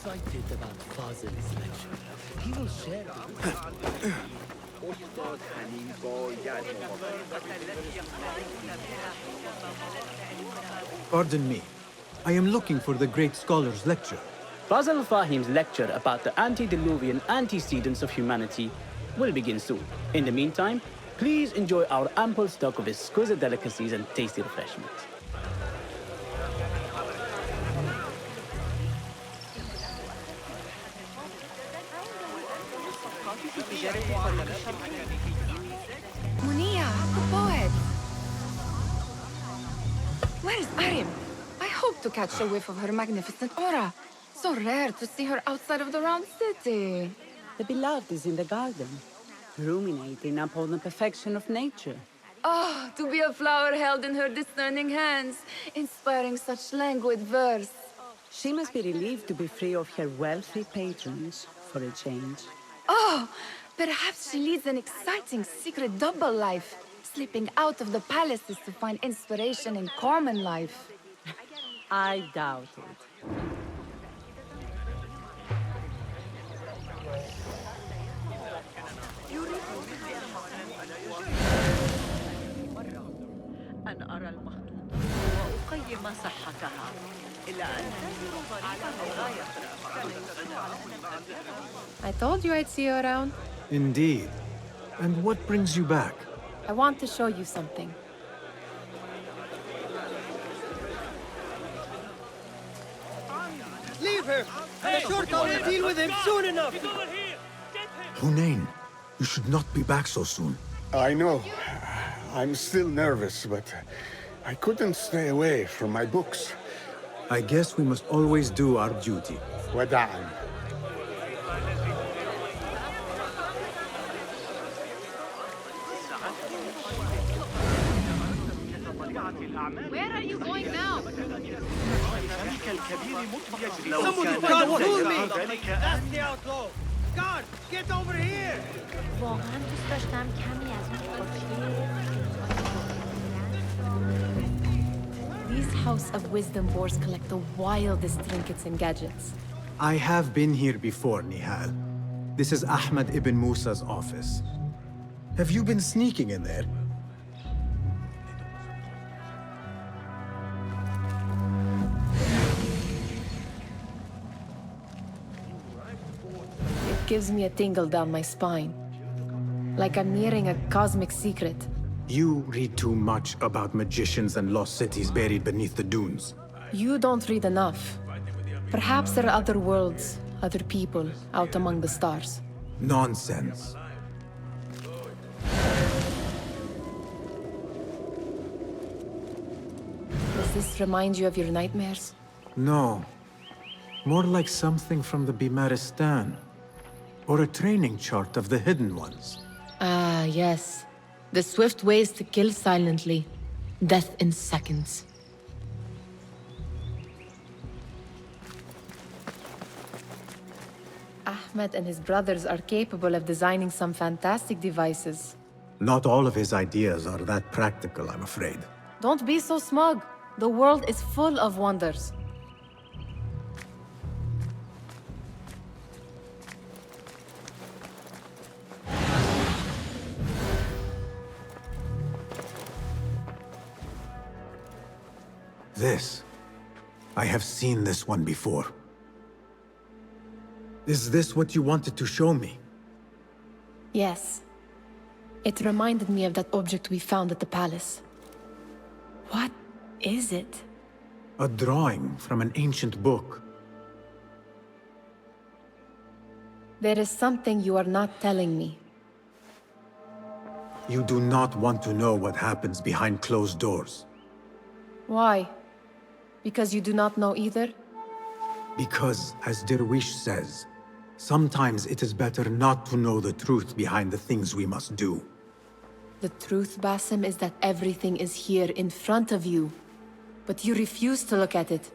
excited about Fazil's lecture. He will share it. Pardon me. I am looking for the great scholar's lecture. Basil Fahim's lecture about the antediluvian antecedents of humanity will begin soon. In the meantime, please enjoy our ample stock of exquisite delicacies and tasty refreshments. Munia, the poet! Where's Arim? I hope to catch a whiff of her magnificent aura. So rare to see her outside of the round city. The beloved is in the garden, ruminating upon the perfection of nature. Oh, to be a flower held in her discerning hands, inspiring such languid verse. She must be relieved to be free of her wealthy patrons, for a change. Oh, perhaps she leads an exciting secret double life, slipping out of the palaces to find inspiration in common life. I doubt it. أن أرى المخطوط وأقيم صحتها إلا أنني لا I told you I'd see you around. Indeed. And what brings you back? I want to show you something. Leave her! The Shorta will deal with him soon enough! Hunain, you should not be back so soon. I know. I'm still nervous, but I couldn't stay away from my books. I guess we must always do our duty. Wada'an. Where are you going now? Someone can't fool me! That's the outlaw! God, get over here! واقعا دوست داشتم کمی از اون These House of Wisdom boars collect the wildest trinkets and gadgets. I have been here before, Nihal. This is Ahmed Ibn Musa's office. Have you been sneaking in there? It gives me a tingle down my spine. Like I'm nearing a cosmic secret. You read too much about magicians and lost cities buried beneath the dunes. You don't read enough. Perhaps there are other worlds, other people, out among the stars. Nonsense. Does this remind you of your nightmares? No. More like something from the Bimaristan. Or a training chart of the Hidden Ones. Ah, yes. The swift ways to kill silently. Death in seconds. Ahmed and his brothers are capable of designing some fantastic devices. Not all of his ideas are that practical, I'm afraid. Don't be so smug. The world is full of wonders. This. I have seen this one before. Is this what you wanted to show me? Yes. It reminded me of that object we found at the palace. What is it? A drawing from an ancient book. There is something you are not telling me. You do not want to know what happens behind closed doors. Why? Because you do not know either? Because, as Derwish says, sometimes it is better not to know the truth behind the things we must do. The truth, Basim, is that everything is here in front of you. But you refuse to look at it.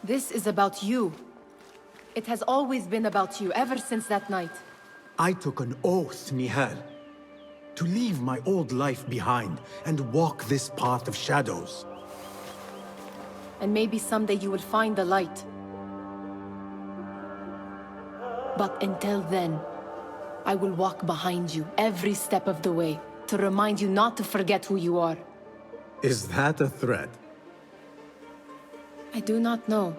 This is about you. It has always been about you, ever since that night. I took an oath, Nihal, to leave my old life behind and walk this path of shadows. And maybe someday you will find the light. But until then, I will walk behind you every step of the way to remind you not to forget who you are. Is that a threat? I do not know.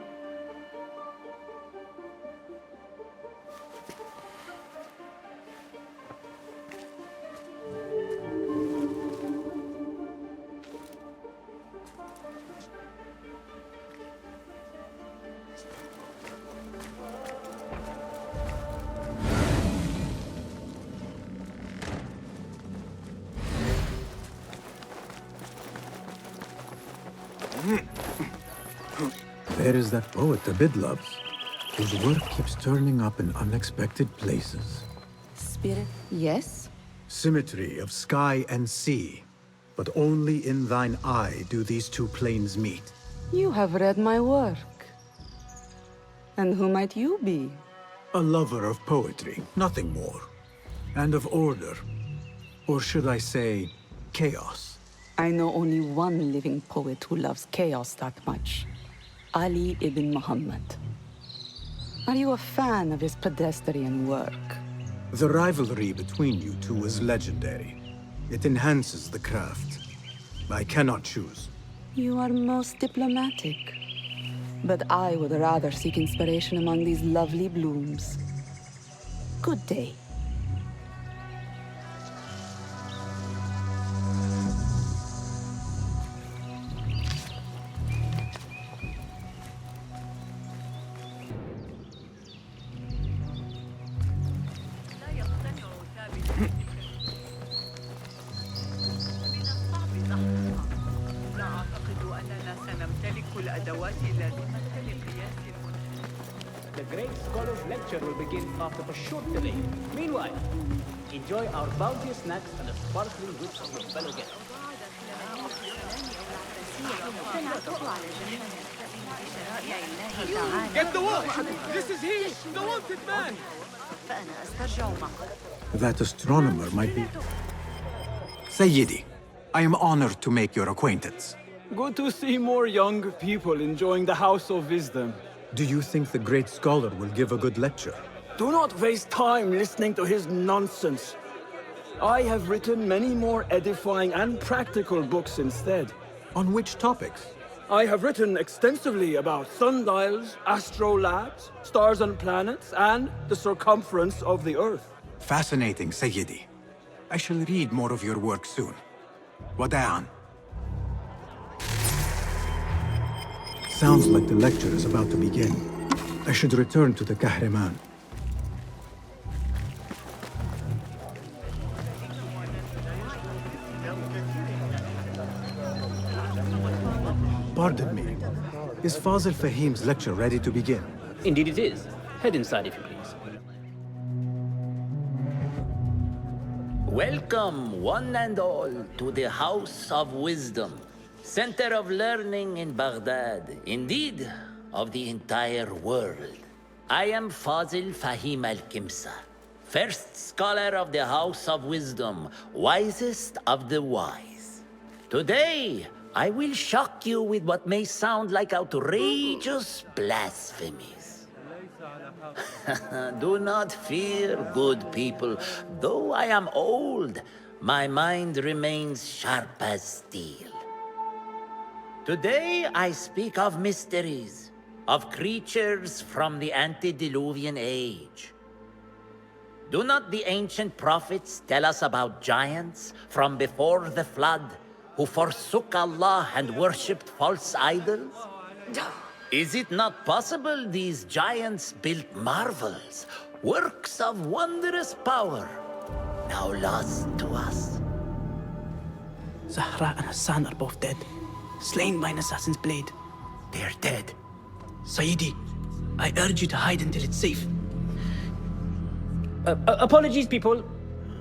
There is that poet the Bid loves, whose work keeps turning up in unexpected places. Spirit? Yes? Symmetry of sky and sea, but only in thine eye do these two planes meet. You have read my work. And who might you be? A lover of poetry, nothing more. And of order. Or should I say, chaos. I know only one living poet who loves chaos that much. Ali ibn Muhammad. Are you a fan of his pedestrian work? The rivalry between you two is legendary. It enhances the craft. I cannot choose. You are most diplomatic. But I would rather seek inspiration among these lovely blooms. Good day. The great scholar's lecture will begin after a short delay. Meanwhile, enjoy our bounteous snacks and the sparkling wits of your fellow guests. Get the watch! This is he, the wanted man! That astronomer might be... Sayyidi, I am honored to make your acquaintance. Good to see more young people enjoying the House of Wisdom. Do you think the great scholar will give a good lecture? Do not waste time listening to his nonsense. I have written many more edifying and practical books instead. On which topics? I have written extensively about sundials, astrolabes, stars and planets, and the circumference of the Earth. Fascinating, Sayyidi. I shall read more of your work soon. Wada'an. Sounds like the lecture is about to begin. I should return to the Kahraman. Pardon me. Is Fazil Fahim's lecture ready to begin? Indeed it is. Head inside if you please. Welcome, one and all, to the House of Wisdom, center of learning in Baghdad, indeed, of the entire world. I am Fazil Fahim al-Kimsa, first scholar of the House of Wisdom, wisest of the wise. Today, I will shock you with what may sound like outrageous blasphemies. Do not fear, good people. Though I am old, my mind remains sharp as steel. Today I speak of mysteries, of creatures from the antediluvian age. Do not the ancient prophets tell us about giants from before the flood who forsook Allah and worshipped false idols? Is it not possible these giants built marvels, works of wondrous power, now lost to us? Zahra and Hassan are both dead, slain by an assassin's blade. They are dead. Sayyidi, I urge you to hide until it's safe. Apologies, people,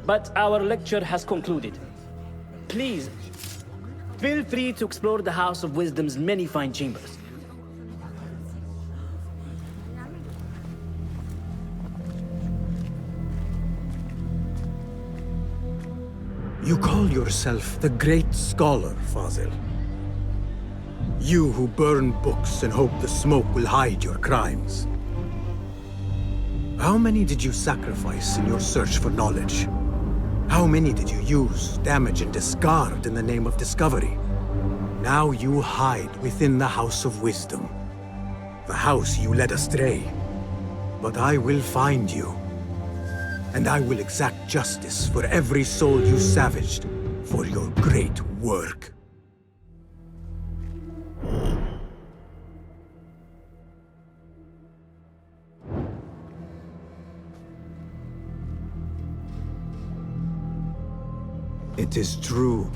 but our lecture has concluded. Please, feel free to explore the House of Wisdom's many fine chambers. You call yourself the great scholar, Fazil. You who burn books and hope the smoke will hide your crimes. How many did you sacrifice in your search for knowledge? How many did you use, damage, and discard in the name of discovery? Now you hide within the House of Wisdom. The house you led astray. But I will find you. And I will exact justice for every soul you savaged for your great work. It is true.